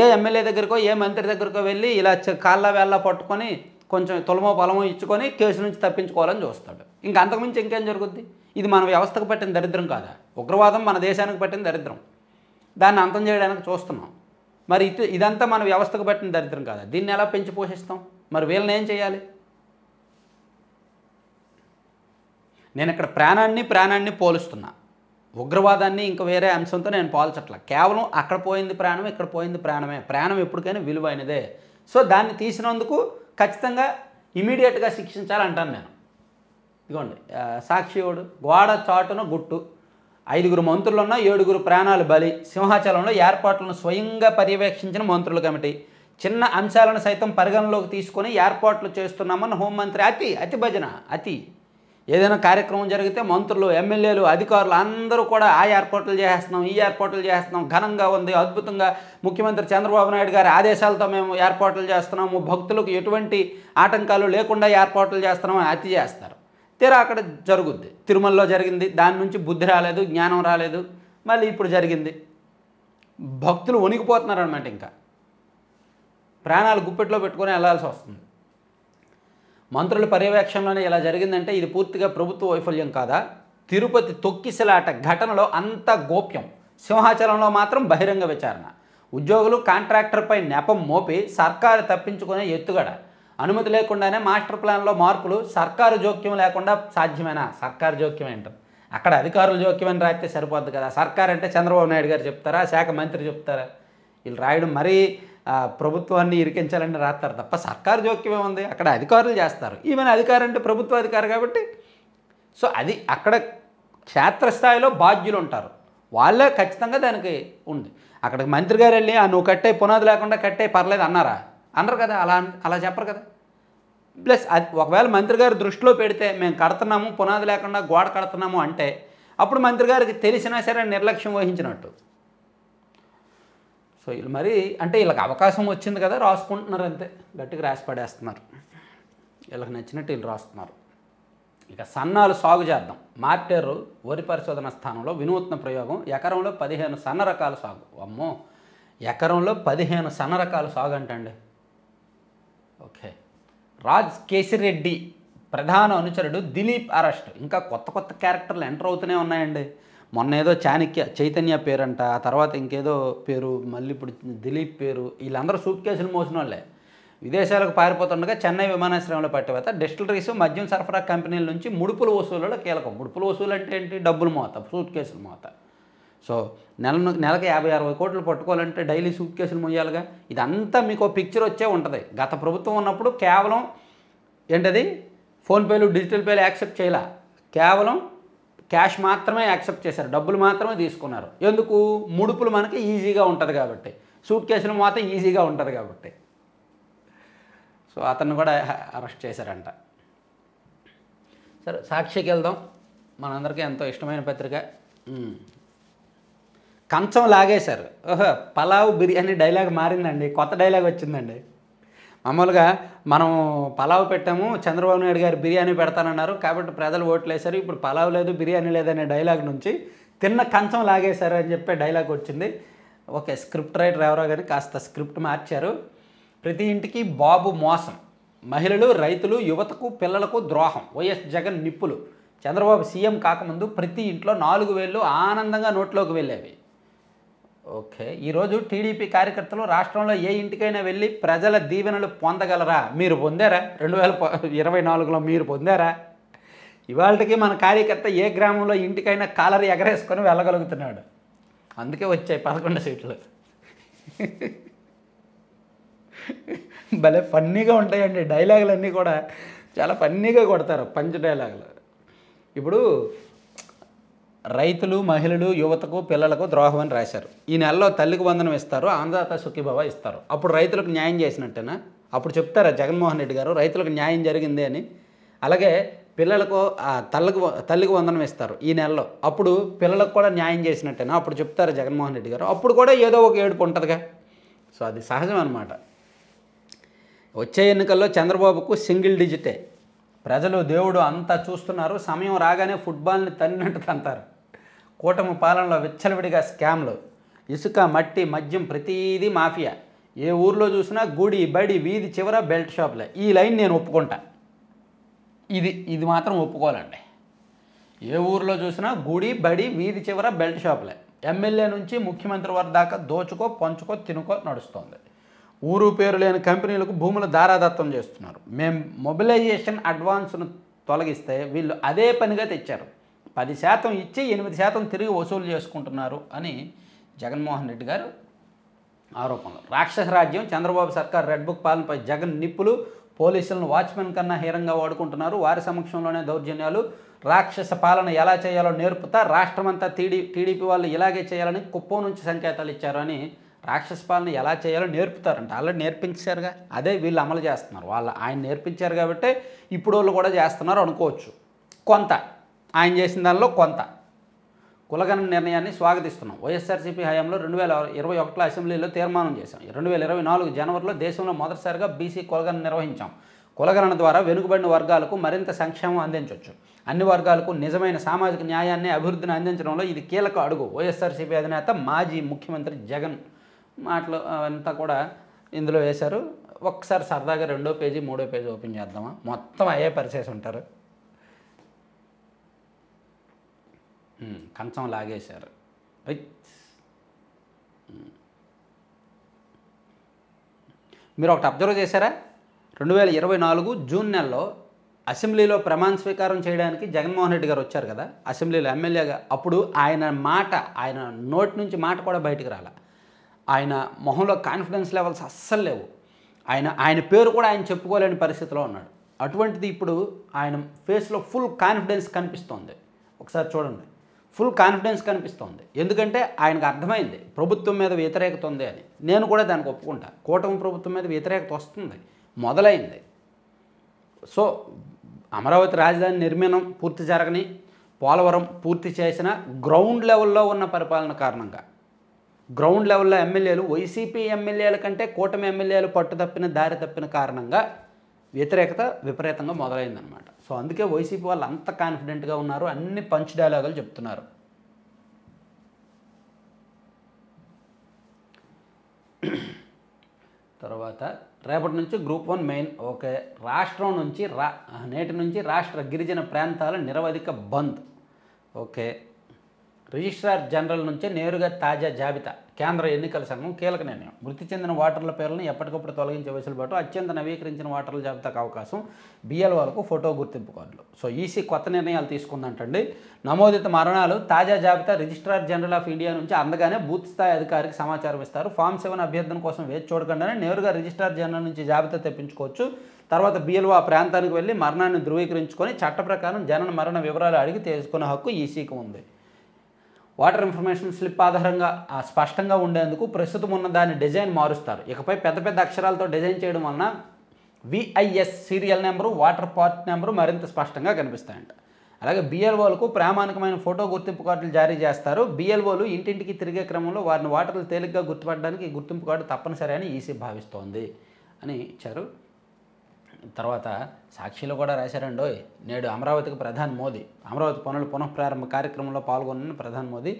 ఏ ఎమ్మెల్యే దగ్గరకో ఏ మంత్రి దగ్గరకో వెళ్ళి ఇలా కాళ్ళ వేళ్ళ పట్టుకొని కొంచెం తులమో పొలమో ఇచ్చుకొని కేసు నుంచి తప్పించుకోవాలని చూస్తాడు. ఇంకా అంతకుమించి ఇంకేం జరుగుద్ది? ఇది మన వ్యవస్థకు పట్టిన దరిద్రం కాదా? ఉగ్రవాదం మన దేశానికి పట్టిన దరిద్రం, దాన్ని అంతం చేయడానికి చూస్తున్నాం. మరి ఇదంతా మన వ్యవస్థకు పట్టిన దరిద్రం కాదా? దీన్ని ఎలా పెంచి పోషిస్తాం? మరి వీళ్ళని ఏం చేయాలి? నేను ఇక్కడ ప్రాణాన్ని పోలుస్తున్నా, ఉగ్రవాదాన్ని ఇంకా వేరే అంశంతో నేను పోల్చట్లా. కేవలం అక్కడ పోయింది ప్రాణం, ఇక్కడ పోయింది ప్రాణమే. ప్రాణం ఎప్పటికైనా విలువైనదే. సో దాన్ని తీసినందుకు ఖచ్చితంగా ఇమీడియట్గా శిక్షించాలంటాను నేను. ఇదిగోండి సాక్షియోడు, గోడ చాటున గుట్టు, 5 మంత్రులున్న 7 ప్రాణాలు బలి. సింహాచలంలో ఏర్పాట్లను స్వయంగా పర్యవేక్షించిన మంత్రుల కమిటీ. చిన్న అంశాలను సైతం పరిగణలోకి తీసుకొని ఏర్పాట్లు చేస్తున్నామని హోంమంత్రి అతి భజన. ఏదైనా కార్యక్రమం జరిగితే మంత్రులు, ఎమ్మెల్యేలు, అధికారులు అందరూ కూడా ఆ ఏర్పాట్లు చేస్తున్నాం, ఈ ఏర్పాట్లు చేస్తున్నాం, ఘనంగా ఉంది, అద్భుతంగా, ముఖ్యమంత్రి చంద్రబాబు నాయుడు గారి ఆదేశాలతో మేము ఏర్పాట్లు చేస్తున్నాము, భక్తులకు ఎటువంటి ఆటంకాలు లేకుండా ఏర్పాట్లు చేస్తున్నామని అతి చేస్తారు. తీరా అక్కడ జరుగుద్ది. తిరుమలలో జరిగింది, దాని నుంచి బుద్ధి రాలేదు, జ్ఞానం రాలేదు, మళ్ళీ ఇప్పుడు జరిగింది. భక్తులు వణికిపోతున్నారు అన్నమాట. ఇంకా ప్రాణాలు గుప్పెట్లో పెట్టుకొని వెళ్లాల్సి వస్తుంది. మంత్రుల పర్యవేక్షణలోనే ఇలా జరిగిందంటే ఇది పూర్తిగా ప్రభుత్వ వైఫల్యం కాదా? తిరుపతి తొక్కిసలాట ఘటనలో అంత గోప్యం, సింహాచలంలో మాత్రం బహిరంగ విచారణ. ఉద్యోగులు కాంట్రాక్టర్పై నెపం మోపి సర్కారు తప్పించుకునే ఎత్తుగడ. అనుమతి లేకుండానే మాస్టర్ ప్లాన్లో మార్పులు, సర్కారు జోక్యం లేకుండా సాధ్యమేనా? సర్కారు జోక్యం ఏంటారు? అక్కడ అధికారుల జోక్యం అని రాస్తే సరిపోద్ది కదా. సర్కారు అంటే చంద్రబాబు నాయుడు గారు చెప్తారా, శాఖ మంత్రి చెప్తారా? వీళ్ళు రాయడం మరీ ప్రభుత్వాన్ని ఇరికించాలని రాస్తారు తప్ప సర్కారు జోక్యమే ఉంది, అక్కడ అధికారులు చేస్తారు. ఈవెన్ అధికారం అంటే ప్రభుత్వ అధికారి కాబట్టి. సో అది అక్కడ క్షేత్రస్థాయిలో బాధ్యులు ఉంటారు, వాళ్ళే ఖచ్చితంగా దానికి ఉంది. అక్కడికి మంత్రి గారు వెళ్ళి నువ్వు కట్టే, పునాది లేకుండా కట్టే పర్లేదు అన్నారు కదా. అలా చెప్పరు కదా. ప్లస్ అది ఒకవేళ మంత్రి గారు దృష్టిలో పెడితే మేము కడుతున్నాము, పునాది లేకుండా గోడ కడుతున్నాము అంటే అప్పుడు మంత్రి గారికి తెలిసినా సరే నిర్లక్ష్యం వహించినట్టు. సో వీళ్ళు మరి అంటే వీళ్ళకి అవకాశం వచ్చింది కదా, రాసుకుంటున్నారు అంతే, గట్టిగా రాసి పడేస్తున్నారు, వీళ్ళకి నచ్చినట్టు వీళ్ళు రాస్తున్నారు. ఇక సన్నాలు సాగు చేద్దాం. మార్టేరు వరి పరిశోధన స్థానంలో వినూత్న ప్రయోగం. ఎకరంలో 15 సన్న రకాల సాగు. అమ్మో, ఎకరంలో 15 సన్న రకాల సాగు అంటండి. ఓకే. రాజ్ కేసిరెడ్డి ప్రధాన అనుచరుడు దిలీప్ అరెస్ట్. ఇంకా కొత్త క్యారెక్టర్లు ఎంటర్ అవుతూనే ఉన్నాయండి. మొన్న ఏదో చైతన్య పేరంట, ఆ తర్వాత ఇంకేదో పేరు, మళ్ళీ ఇప్పుడు దిలీప్ పేరు. వీళ్ళందరూ సూట్ కేసులు మోసిన వాళ్ళే. విదేశాలకు పారిపోతుండగా చెన్నై విమానాశ్రయంలో పట్టివేత. డిస్టిలరీస్, మద్యం సరఫరా కంపెనీల నుంచి ముడుపుల వసూళ్లలో కీలకం. ముడుపుల వసూలు అంటే ఏంటి? డబ్బులు మోత, సూట్ కేసులు మోత. సో నెలకి 50-60 కోట్లు పట్టుకోవాలంటే డైలీ సూట్ కేసులు మొయ్యాలిగా. ఇదంతా మీకు పిక్చర్ వచ్చే ఉంటుంది. గత ప్రభుత్వం ఉన్నప్పుడు కేవలం ఏంటది ఫోన్పేలు, డిజిటల్ పేలు యాక్సెప్ట్ చేయాల, కేవలం క్యాష్ మాత్రమే యాక్సెప్ట్ చేశారు, డబ్బులు మాత్రమే తీసుకున్నారు. ఎందుకు? ముడుపులు మనకి ఈజీగా ఉంటుంది కాబట్టి, సూట్ కేసులు మాత్రం ఈజీగా ఉంటుంది కాబట్టి. సో అతన్ని కూడా అరెస్ట్ చేశారంట. సరే, సాక్షికి వెళ్దాం. మనందరికీ ఎంతో ఇష్టమైన పత్రిక. కంచం లాగేశారు. ఓహో, పలావ్ బిర్యానీ డైలాగ్ మారిందండి, కొత్త డైలాగ్ వచ్చిందండి. మామూలుగా మనం పలావ్ పెట్టాము, చంద్రబాబు నాయుడు గారు బిర్యానీ పెడతానన్నారు కాబట్టి ప్రజలు ఓట్లు వేశారు. ఇప్పుడు పలావ్ లేదు, బిర్యానీ లేదనే డైలాగ్ నుంచి తిన్న కంచం లాగేశారు అని చెప్పే డైలాగ్ వచ్చింది. ఓకే, స్క్రిప్ట్ రైటర్ ఎవరో కానీ కాస్త స్క్రిప్ట్ మార్చారు. ప్రతి ఇంటికి బాబు మోసం, మహిళలు, రైతులు, యువతకు, పిల్లలకు ద్రోహం, వైఎస్ జగన్ నిప్పులు. చంద్రబాబు సీఎం కాకముందు ప్రతి ఇంట్లో 4,000 ఆనందంగా నోట్లోకి వెళ్ళేవి. ఓకే, ఈరోజు టీడీపీ కార్యకర్తలు రాష్ట్రంలో ఏ ఇంటికైనా వెళ్ళి ప్రజల దీవెనలు పొందగలరా? మీరు పొందారా? 2024లో మీరు పొందారా? ఇవాళకి మన కార్యకర్త ఏ గ్రామంలో ఇంటికైనా కాలర్ ఎగరేసుకొని వెళ్ళగలుగుతున్నాడు. అందుకే వచ్చాయి 11 సీట్లు. భలే ఫన్నీగా ఉంటాయండి డైలాగులన్నీ కూడా, చాలా ఫన్నీగా కొడతారు పంచ్ డైలాగులు. ఇప్పుడు రైతులు, మహిళలు, యువతకు, పిల్లలకు ద్రోహం అని రాశారు. ఈ నెలలో తల్లికి వందనం ఇస్తారు, అన్నదాత సుఖీభవ ఇస్తారు. అప్పుడు రైతులకు న్యాయం చేసినట్టేనా? అప్పుడు చెప్తారా జగన్మోహన్ రెడ్డి గారు రైతులకు న్యాయం జరిగింది అని? అలాగే పిల్లలకు తల్లికి వందనం ఇస్తారు ఈ నెలలో, అప్పుడు పిల్లలకు కూడా న్యాయం చేసినట్టేనా? అప్పుడు చెప్తారా జగన్మోహన్ రెడ్డి గారు? అప్పుడు కూడా ఏదో ఒక ఏడుపు ఉంటుందిగా. సో అది సహజం అన్నమాట. వచ్చే ఎన్నికల్లో చంద్రబాబుకు సింగిల్ డిజిటే. ప్రజలు దేవుడు అంతా చూస్తున్నారు, సమయం రాగానే ఫుట్బాల్ని తన్నినట్టు తంతారు. కూటమి పాలనలో విచ్చలవిడిగా స్కామ్లు, ఇసుక, మట్టి, మద్యం ప్రతీదీ మాఫియా. ఏ ఊర్లో చూసినా గుడి, బడి, వీధి చివర బెల్ట్ షాపులే. ఈ లైన్ నేను ఒప్పుకుంటా. ఇది మాత్రం ఒప్పుకోవాలండి. ఏ ఊర్లో చూసినా గుడి, బడి, వీధి చివర బెల్ట్ షాపులే. ఎమ్మెల్యే నుంచి ముఖ్యమంత్రి వారి దాకా దోచుకో, పంచుకో, తినుకో నడుస్తోంది. ఊరు పేరు లేని కంపెనీలకు భూములు దారాదత్తం చేస్తున్నారు. మేము మొబిలైజేషన్ అడ్వాన్స్ను తొలగిస్తే వీళ్ళు అదే పనిగా తెచ్చారు. 10% ఇచ్చి 8% తిరిగి వసూలు చేసుకుంటున్నారు అని జగన్మోహన్ రెడ్డి గారు ఆరోపణలు. రాక్షస రాజ్యం, చంద్రబాబు సర్కార్ రెడ్ బుక్ పాలనపై జగన్ నిప్పులు. పోలీసులను వాచ్మెన్ కన్నా హీరంగా వాడుకుంటున్నారు. వారి సమక్షంలోనే దౌర్జన్యాలు. రాక్షస పాలన ఎలా చేయాలో నేర్పుతా, రాష్ట్రమంతా టీడీపీ వాళ్ళు ఇలాగే చేయాలని కుప్పం నుంచి సంకేతాలు ఇచ్చారు అని. రాక్షస పాలన ఎలా చేయాలో నేర్పుతారంట. ఆల్రెడీ నేర్పించారుగా, అదే వీళ్ళు అమలు చేస్తున్నారు. ఆయన నేర్పించారు కాబట్టి ఇప్పుడు వాళ్ళు కూడా చేస్తున్నారు అనుకోవచ్చు. కొంత ఆయన చేసిన దానిలో కొంత. కులగణన నిర్ణయాన్ని స్వాగతిస్తున్నాం. వైఎస్ఆర్సీపీ హయాంలో 2021లో అసెంబ్లీలో తీర్మానం చేశాం. 2024 జనవరిలో దేశంలో మొదటిసారిగా బీసీ కులగణన నిర్వహించాం. కులగణన ద్వారా వెనుకబడిన వర్గాలకు మరింత సంక్షేమం అందించవచ్చు. అన్ని వర్గాలకు నిజమైన సామాజిక న్యాయాన్ని, అభివృద్ధిని అందించడంలో ఇది కీలక అడుగు. వైఎస్ఆర్సీపీ అధినేత మాజీ ముఖ్యమంత్రి జగన్ మాటలు అంతా కూడా ఇందులో వేశారు. ఒక్కసారి సరదాగా 2వ పేజీ 3వ పేజీ ఓపెన్ చేద్దామా? మొత్తం అయ్యే పరిచేసి ఉంటారు. కంచం లాగేశారు. మీరు ఒకటి అబ్జర్వ్ చేశారా? 2024 జూన్ నెలలో అసెంబ్లీలో ప్రమాణ స్వీకారం చేయడానికి జగన్మోహన్ రెడ్డి గారు వచ్చారు కదా అసెంబ్లీలో ఎమ్మెల్యేగా. అప్పుడు ఆయన నోటి నుంచి మాట కూడా బయటకు రాల. ఆయన మొహంలో కాన్ఫిడెన్స్ లెవెల్స్ అస్సలు లేవు. ఆయన పేరు కూడా ఆయన చెప్పుకోలేని పరిస్థితిలో ఉన్నాడు. అటువంటిది ఇప్పుడు ఆయన ఫేస్లో ఫుల్ కాన్ఫిడెన్స్ కనిపిస్తోంది. ఒకసారి చూడండి, ఫుల్ కాన్ఫిడెన్స్ కనిపిస్తోంది. ఎందుకంటే ఆయనకు అర్థమైంది ప్రభుత్వం మీద వ్యతిరేకత ఉంది అని. నేను కూడా దానికి ఒప్పుకుంటా. కూటమి ప్రభుత్వం మీద వ్యతిరేకత వస్తుంది, మొదలైంది. సో అమరావతి రాజధాని నిర్మాణం పూర్తి జరగని, పోలవరం పూర్తి చేసిన గ్రౌండ్ లెవెల్లో ఉన్న పరిపాలన కారణంగా, గ్రౌండ్ లెవెల్లో ఎమ్మెల్యేలు వైసీపీ ఎమ్మెల్యేల కంటే కూటమి ఎమ్మెల్యేలు పట్టుతప్పిన దారి తప్పిన కారణంగా వ్యతిరేకత విపరీతంగా మొదలైందనమాట. సో అందుకే వైసీపీ వాళ్ళు అంత కాన్ఫిడెంట్గా ఉన్నారు, అన్ని పంచ్ డైలాగులు చెప్తున్నారు. తర్వాత రేపటి నుంచి గ్రూప్ 1 మెయిన్. ఓకే, రాష్ట్రం నుంచి నేటి నుంచి రాష్ట్ర గిరిజన ప్రాంతాల నిరవధిక బంద్. ఓకే, రిజిస్ట్రార్ జనరల్ నుంచే నేరుగా తాజా జాబితా. కేంద్ర ఎన్నికల సంఘం కీలక నిర్ణయం. మృతి చెందిన ఓటర్ల పేర్లను ఎప్పటికప్పుడు తొలగించే వెసులుబాటు. అత్యంత నవీకరించిన ఓటర్ల జాబితాకు అవకాశం. BLOలకు ఫోటో గుర్తింపు కార్డులు. సో ఈసీ కొత్త నిర్ణయాలు తీసుకుందంటండి. నమోదిత మరణాలు తాజా జాబితా రిజిస్ట్రార్ జనరల్ ఆఫ్ ఇండియా నుంచి అందగానే బూత్ స్థాయి అధికారికి సమాచారం ఇస్తారు. ఫామ్ 7 అభ్యర్థన కోసం వేచి చూడకుండానే నేరుగా రిజిస్ట్రార్ జనరల్ నుంచి జాబితా తెప్పించుకోవచ్చు. తర్వాత BLO ఆ ప్రాంతానికి వెళ్ళి మరణాన్ని ధృవీకరించుకొని చట్ట ప్రకారం జనన మరణ వివరాలు అడిగి తెలుసుకునే హక్కు ఈసీకి ఉంది. వాటర్ ఇన్ఫర్మేషన్ స్లిప్ ఆధారంగా స్పష్టంగా ఉండేందుకు ప్రస్తుతం ఉన్న దాని డిజైన్ మారుస్తారు. ఇకపై పెద్ద పెద్ద అక్షరాలతో డిజైన్ చేయడం వలన VIS serial number, water part number మరింత స్పష్టంగా కనిపిస్తాయంట. అలాగే BLOలకు ప్రామాణికమైన ఫోటో గుర్తింపు కార్డులు జారీ చేస్తారు. BLOలు ఇంటింటికి తిరిగే క్రమంలో వారిని ఓటర్లు తేలిగ్గా గుర్తుపడడానికి ఈ గుర్తింపు కార్డు తప్పనిసరి అని ఈసీ భావిస్తోంది అని ఇచ్చారు. తర్వాత సాక్షిలో కూడా రాశారండో. నేడు అమరావతికి ప్రధాని మోదీ. అమరావతి పనుల పునఃప్రారంభ కార్యక్రమంలో పాల్గొన్న ప్రధాని మోదీ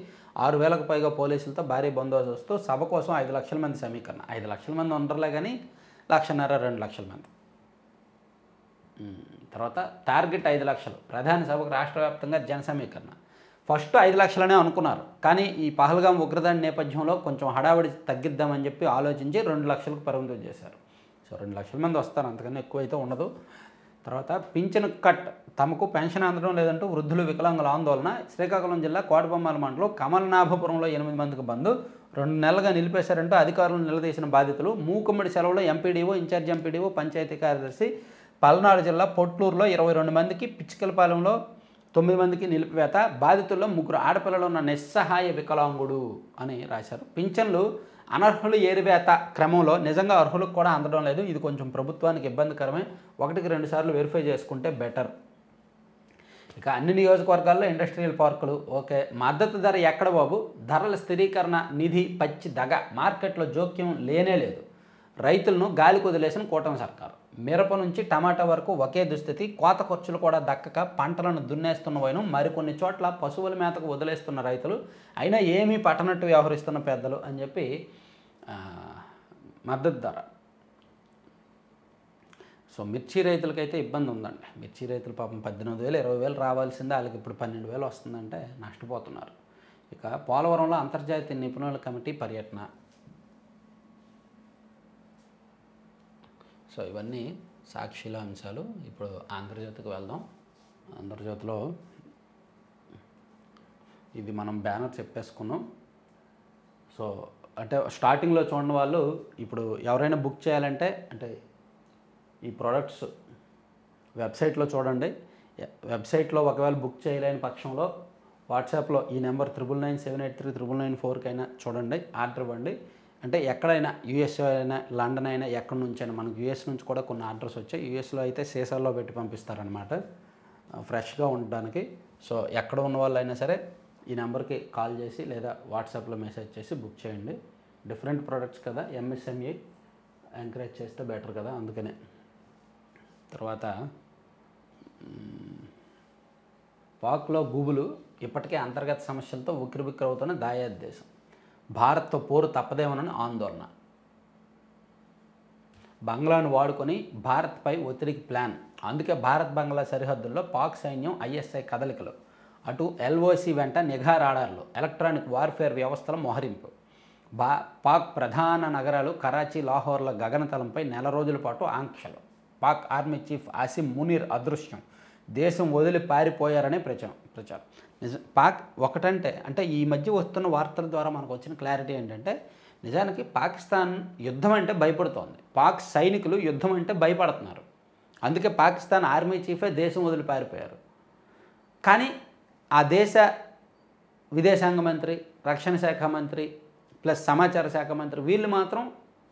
6,000కు పైగా పోలీసులతో భారీ బందోబస్తు. సభ కోసం 5 లక్షల మంది సమీకరణ. 5 లక్షల మంది ఉండరులే కానీ 1,500,000 2 లక్షల మంది. తర్వాత టార్గెట్ 5 లక్షలు. ప్రధాని సభకు రాష్ట్ర వ్యాప్తంగా జన సమీకరణ. ఫస్ట్ 5 లక్షలనే అనుకున్నారు, కానీ ఈ పహల్గాం ఉగ్రదాడి నేపథ్యంలో కొంచెం హడావిడి తగ్గిద్దామని చెప్పి ఆలోచించి 2 లక్షలకు పరిమితం చేశారు. సో 2 లక్షల మంది వస్తారు, అంతకన్నా ఎక్కువ అయితే ఉండదు. తర్వాత పింఛను కట్. తమకు పెన్షన్ అందడం లేదంటూ వృద్ధులు వికలాంగుల ఆందోళన. శ్రీకాకుళం జిల్లా కోటబొమ్మాల మండలం కమలనాభపురంలో 8 మందికి బంధు. 2 నెలలుగా నిలిపేశారంటూ అధికారులను నిలదీసిన బాధితులు. మూకుమ్మడి సెలవులో ఎంపీడీఓ, ఇన్ఛార్జ్ ఎంపీడీఓ, పంచాయతీ కార్యదర్శి. పల్నాడు జిల్లా పొట్లూరులో 22 మందికి, పిచ్చికలపాలెంలో 9 మందికి నిలిపివేత. బాధితుల్లో 3 ఆడపిల్లలు ఉన్న నిస్సహాయ వికలాంగుడు అని రాశారు. పింఛన్లు అనర్హులు ఏరివేత క్రమంలో నిజంగా అర్హులకు కూడా అందడం లేదు. ఇది కొంచెం ప్రభుత్వానికి ఇబ్బందికరమే. 1-2 సార్లు వెరిఫై చేసుకుంటే బెటర్. ఇక అన్ని నియోజకవర్గాల్లో ఇండస్ట్రియల్ పార్కులు ఓకే. మద్దతు ధర ఎక్కడ బాబు? ధరల స్థిరీకరణ నిధి పచ్చి దగ. మార్కెట్లో జోక్యం లేనే లేదు. రైతులను గాలికి వదిలేసిన కూటమి సర్కారు. మిరప నుంచి టమాటా వరకు ఒకే దుస్థితి. కోత ఖర్చులు కూడా దక్కక పంటలను దున్నేస్తున్న వైనం. మరికొన్ని చోట్ల పశువుల మేతకు వదిలేస్తున్న రైతులు. అయినా ఏమీ పట్టనట్టు వ్యవహరిస్తున్న పెద్దలు అని చెప్పి మద్దతు ధర. సో మిర్చి రైతులకైతే ఇబ్బంది ఉందండి. మిర్చి రైతులు పాపం 18,000 20,000 రావాల్సిందే, వాళ్ళకి ఇప్పుడు 12,000 వస్తుందంటే నష్టపోతున్నారు. ఇక పోలవరంలో అంతర్జాతీయ నిపుణుల కమిటీ పర్యటన. సో ఇవన్నీ సాక్షిలో అంశాలు. ఇప్పుడు ఆంధ్రజ్యోతికి వెళ్దాం. ఆంధ్రజ్యోతిలో ఇది మనం బ్యానర్ చెప్పేసుకున్నాం. సో అంటే స్టార్టింగ్లో చూడని వాళ్ళు ఇప్పుడు ఎవరైనా బుక్ చేయాలంటే అంటే ఈ ప్రోడక్ట్స్ వెబ్సైట్లో చూడండి. వెబ్సైట్లో ఒకవేళ బుక్ చేయలేని పక్షంలో వాట్సాప్లో ఈ నెంబర్ 9997839994కైనా చూడండి, ఆర్డర్ ఇవ్వండి. అంటే ఎక్కడైనా యూఎస్ అయినా, లండన్ అయినా, ఎక్కడి నుంచైనా. మనకు యూఎస్ నుంచి కూడా కొన్ని ఆర్డర్స్ వచ్చాయి. యూఎస్లో అయితే సీసాల్లో పెట్టి పంపిస్తారనమాట ఫ్రెష్గా ఉండడానికి. సో ఎక్కడ ఉన్న వాళ్ళైనా సరే ఈ నెంబర్కి కాల్ చేసి లేదా వాట్సాప్లో మెసేజ్ చేసి బుక్ చేయండి. డిఫరెంట్ ప్రోడక్ట్స్ కదా, MSME ఎంకరేజ్ చేస్తే బెటర్ కదా, అందుకనే. తర్వాత పాక్లో గూగుల్ ఇప్పటికే అంతర్గత సమస్యలతో ఉక్కిరిబిక్కిరవుతున్న దాయాద్ దేశం. భారత్తో పోరు తప్పదేమోనని ఆందోళన. బంగ్లాను వాడుకొని భారత్పై ఒత్తిడికి ప్లాన్. అందుకే భారత్ బంగ్లా సరిహద్దుల్లో పాక్ సైన్యం, ISI కదలికలు. అటు LOC వెంట నిఘా రాడార్లు. ఎలక్ట్రానిక్ వార్ఫేర్ వ్యవస్థల మోహరింపు. పాక్ ప్రధాన నగరాలు కరాచీ, లాహోర్ల గగనతలంపై నెల రోజుల పాటు ఆంక్షలు. పాక్ ఆర్మీ చీఫ్ ఆసిమ్ మునీర్ అదృశ్యం. దేశం వదిలి పారిపోయారనే ప్రచారం. పాక్ ఒకటంటే అంటే ఈ మధ్య వస్తున్న వార్తల ద్వారా మనకు వచ్చిన క్లారిటీ ఏంటంటే నిజానికి పాకిస్తాన్ యుద్ధం అంటే భయపడుతోంది. పాక్ సైనికులు యుద్ధం అంటే భయపడుతున్నారు. అందుకే పాకిస్తాన్ ఆర్మీ చీఫే దేశం వదిలి పారిపోయారు. కానీ ఆ దేశ విదేశాంగ మంత్రి, రక్షణ శాఖ మంత్రి ప్లస్ సమాచార శాఖ మంత్రి వీళ్ళు మాత్రం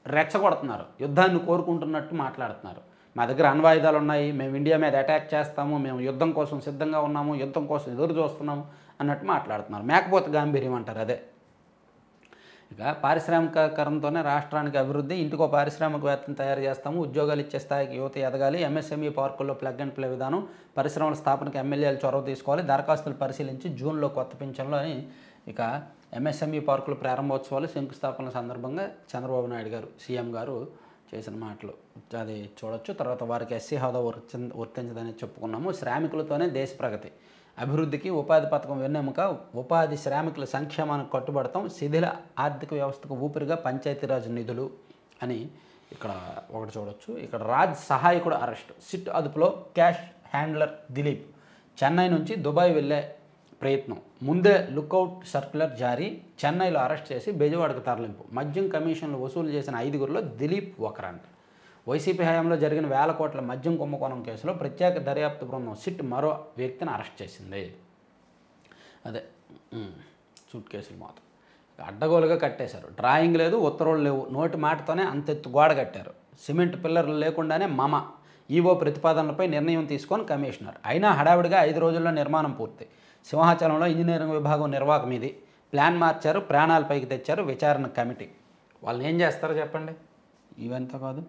రెచ్చగొడుతున్నారు. యుద్ధాన్ని కోరుకుంటున్నట్టు మాట్లాడుతున్నారు. మా దగ్గర అణ్వాయుధాలు ఉన్నాయి, మేము ఇండియా మీద అటాక్ చేస్తాము, మేము యుద్ధం కోసం సిద్ధంగా ఉన్నాము, యుద్ధం కోసం ఎదురు చూస్తున్నాము అన్నట్టు మాట్లాడుతున్నారు. మేకపోతే గాంభీర్యం అంటారు అదే. ఇక పారిశ్రామికీకరణతోనే రాష్ట్రానికి అభివృద్ధి. ఇంటికో పారిశ్రామికవేత్తను తయారు చేస్తాము, ఉద్యోగాలు ఇచ్చే స్థాయికి యువత ఎదగాలి. MSME పార్కుల్లో ప్లగ్ అండ్ ప్లే విధానం. పరిశ్రమల స్థాపనకు ఎమ్మెల్యేలు చొరవ తీసుకోవాలి. దరఖాస్తులు పరిశీలించి జూన్లో కొత్త పింఛన్లు అని. ఇక MSME పార్కుల ప్రారంభోత్సవాలు శంకుస్థాపన సందర్భంగా చంద్రబాబు నాయుడు గారు సీఎం గారు చేసిన మాటలు అది చూడొచ్చు. తర్వాత వారికి SC హోదా వర్తించదని చెప్పుకున్నాము. శ్రామికులతోనే దేశ ప్రగతి. అభివృద్ధికి ఉపాధి పథకం వెన్నెముక, ఉపాధి శ్రామికుల సంక్షేమానికి కట్టుబడతాం, శిథిల ఆర్థిక వ్యవస్థకు ఊపిరిగా పంచాయతీరాజ్ నిధులు అని ఇక్కడ ఒకటి చూడొచ్చు. ఇక్కడ రాజ్ సహాయకుడు అరెస్ట్, సిట్ అదుపులో క్యాష్ హ్యాండ్లర్ దిలీప్, చెన్నై నుంచి దుబాయ్ వెళ్ళే ప్రయత్నం, ముందే లుకౌట్ సర్క్యులర్ జారీ, చెన్నైలో అరెస్ట్ చేసి బెజవాడకు తరలింపు, మద్యం కమిషన్లు వసూలు చేసిన 5గురిలో దిలీప్ ఒకరంట. వైసీపీ హయాంలో జరిగిన వేల కోట్ల మద్యం కుంభకోణం కేసులో ప్రత్యేక దర్యాప్తు బృందం సిట్ మరో వ్యక్తిని అరెస్ట్ చేసింది. అదే సూట్ కేసులు మాత్రం అడ్డగోలుగా కట్టేశారు. డ్రాయింగ్ లేదు, ఉత్తర్వులు లేవు, నోటి మాటతోనే అంతెత్తు గోడ కట్టారు. సిమెంట్ పిల్లర్లు లేకుండానే మమ ఈవో ప్రతిపాదనలపై నిర్ణయం తీసుకొని కమిషనర్, అయినా హడావిడిగా 5 రోజుల్లో నిర్మాణం పూర్తి. సింహాచలంలో ఇంజనీరింగ్ విభాగం నిర్వాహకం ఇది. ప్లాన్ మార్చారు, ప్రాణాలపైకి తెచ్చారు విచారణ కమిటీ. వాళ్ళని ఏం చేస్తారో చెప్పండి. ఇవంతా కాదు,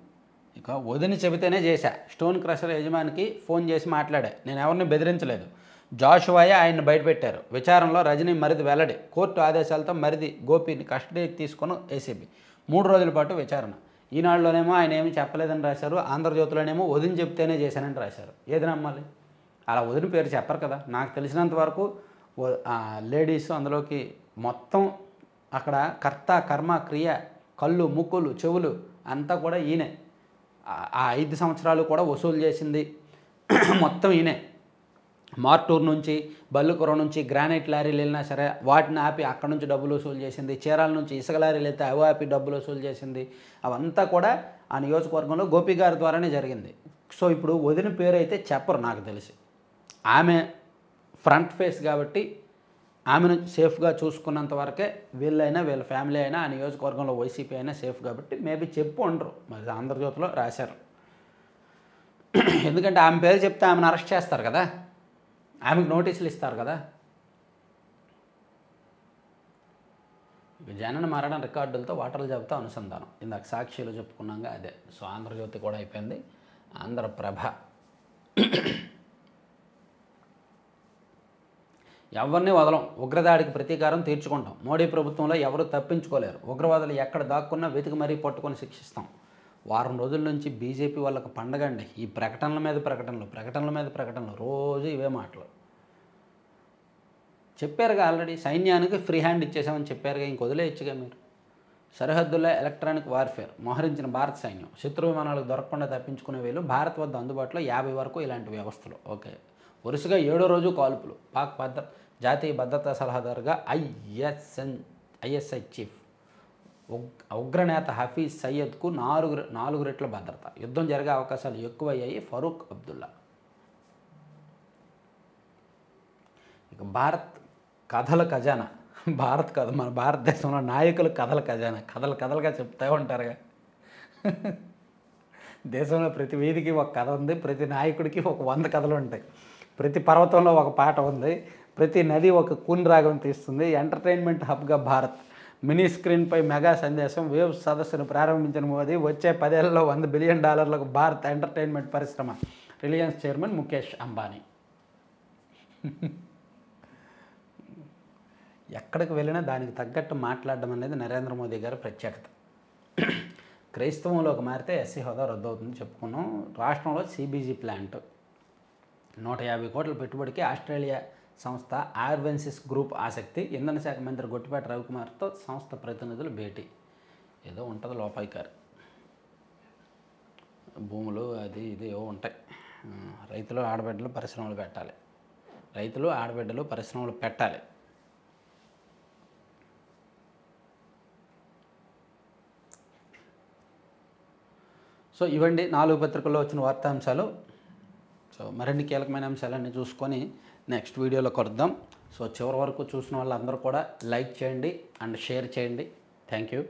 ఇక వదిని చెబితేనే చేశా. స్టోన్ క్రషర్ యజమానికి ఫోన్ చేసి మాట్లాడా, నేను ఎవరిని బెదిరించలేదు. జాషువాయే ఆయన్ని బయటపెట్టారు. విచారణలో రజనీ మరిది వెల్లడి, కోర్టు ఆదేశాలతో మరిది గోపిని కస్టడీకి తీసుకొని ఏసీబీ. 3 రోజుల పాటు విచారణ. ఈనాడులోనేమో ఆయన ఏమీ చెప్పలేదని రాశారు, ఆంధ్రజ్యోతిలోనేమో వదిని చెబితేనే చేశానని రాశారు. ఏది నమ్మాలి? అలా వదిన పేరు చెప్పరు కదా. నాకు తెలిసినంత వరకు లేడీస్ అందులోకి మొత్తం అక్కడ కర్త కర్మ క్రియ, కళ్ళు ముక్కులు చెవులు అంతా కూడా ఈయనే. ఆ 5 సంవత్సరాలు కూడా వసూలు చేసింది మొత్తం ఈయనే. మార్టూర్ నుంచి బల్లుకురం నుంచి గ్రానైట్ లారీలు వెళ్ళినా సరే వాటిని ఆపి అక్కడ నుంచి డబ్బులు వసూలు చేసింది. చీరాల నుంచి ఇసుక లారీలు అయితే అవి ఆపి డబ్బులు వసూలు చేసింది. అవంతా కూడా ఆ నియోజకవర్గంలో గోపి గారి ద్వారానే జరిగింది. సో ఇప్పుడు వదిన పేరు అయితే చెప్పరు నాకు తెలిసి. ఆమె ఫ్రంట్ ఫేస్ కాబట్టి ఆమెను సేఫ్గా చూసుకున్నంత వరకే వీళ్ళైనా వీళ్ళ ఫ్యామిలీ అయినా ఆ నియోజకవర్గంలో వైసీపీ అయినా సేఫ్ కాబట్టి మేబీ చెప్పు ఉండరు. మరి ఆంధ్రజ్యోతిలో రాశారు. ఎందుకంటే ఆమె పేరు చెప్తే ఆమెను అరెస్ట్ చేస్తారు కదా, ఆమెకు నోటీసులు ఇస్తారు కదా. జనన మరణ రికార్డులతో ఓటర్ల జాబితా అనుసంధానం, ఇందాక సాక్షిలో చెప్పుకున్నాగా అదే. సో ఆంధ్రజ్యోతి కూడా అయిపోయింది. ఆంధ్రప్రభ, ఎవరిని వదలం, ఉగ్రదాడికి ప్రతీకారం తీర్చుకుంటాం, మోడీ ప్రభుత్వంలో ఎవరు తప్పించుకోలేరు, ఉగ్రవాదులు ఎక్కడ దాక్కున్నా వెతికి మరీ పట్టుకొని శిక్షిస్తాం. వారం రోజుల నుంచి బీజేపీ వాళ్ళకు పండగండి. ఈ ప్రకటనల మీద ప్రకటనలు, ప్రకటనల మీద ప్రకటనలు, రోజు ఇవే మాటలు. చెప్పారుగా ఆల్రెడీ, సైన్యానికి ఫ్రీ హ్యాండ్ ఇచ్చేసామని చెప్పారుగా, ఇంక వదిలేయచ్చుగా మీరు. సరిహద్దుల్లో ఎలక్ట్రానిక్ వార్ఫేర్ మోహరించిన భారత సైన్యం, శత్రు విమానాలకు దొరకకుండా తప్పించుకునే వేలు, భారత్ వద్ద అందుబాటులో 50 వరకు ఇలాంటి వ్యవస్థలు. ఓకే, వరుసగా 7వ రోజు కాల్పులు. పాక్ జాతీయ భద్రతా సలహాదారుగా ఐఎస్ఐ చీఫ్ ఉగ్రనేత హఫీజ్ సయ్యద్కు 4 రెట్ల భద్రత. యుద్ధం జరిగే అవకాశాలు ఎక్కువయ్యాయి. ఫరూక్ అబ్దుల్లా. ఇక భారత్ కథల ఖజానా, భారత్ కథ మన భారతదేశంలో నాయకులు కథల ఖజానా, కథలుగా చెప్తూ ఉంటారుగా. దేశంలో ప్రతి వీధికి ఒక కథ ఉంది, ప్రతి నాయకుడికి ఒక 100 కథలు ఉంటాయి, ప్రతి పర్వతంలో ఒక పాట ఉంది, ప్రతి నది ఒక కూన్ రాగం తీస్తుంది. ఎంటర్టైన్మెంట్ హబ్గా భారత్. మినీ స్క్రీన్పై మెగా సందేశం. వేవ్స్ సదస్సును ప్రారంభించిన మోదీ, వచ్చే 10 ఏళ్లలో $100 బిలియన్ భారత్ ఎంటర్టైన్మెంట్ పరిశ్రమ. Reliance chairman Mukesh Ambani. ఎక్కడికి వెళ్ళినా దానికి తగ్గట్టు మాట్లాడడం అనేది నరేంద్ర మోదీ గారి ప్రత్యేకత. క్రైస్తవంలోకి మారితే ఎస్సీ హోదా రద్దు అవుతుంది చెప్పుకున్నాం. రాష్ట్రంలో సిబీజీ ప్లాంట్ 150 కోట్ల పెట్టుబడికి ఆస్ట్రేలియా సంస్థ ఆర్వెన్సిస్ గ్రూప్ ఆసక్తి. ఇంధన శాఖ మంత్రి గొట్టిపాటి రవికుమార్తో సంస్థ ప్రతినిధులు భేటీ. ఏదో ఉంటుంది లోపాయికారు, భూములు అది ఇది ఏవో ఉంటాయి. రైతులు ఆడబిడ్డలు పరిశ్రమలు పెట్టాలి, రైతులు ఆడబిడ్డలు పరిశ్రమలు పెట్టాలి. సో ఇవండి 4 పత్రికల్లో వచ్చిన వార్తాంశాలు. సో మరిన్ని కీలకమైన అంశాలన్నీ చూసుకొని నెక్స్ట్ వీడియోలో కలుద్దాం. సో చివరి వరకు చూసిన వాళ్ళందరూ కూడా లైక్ చేయండి అండ్ షేర్ చేయండి. Thank you.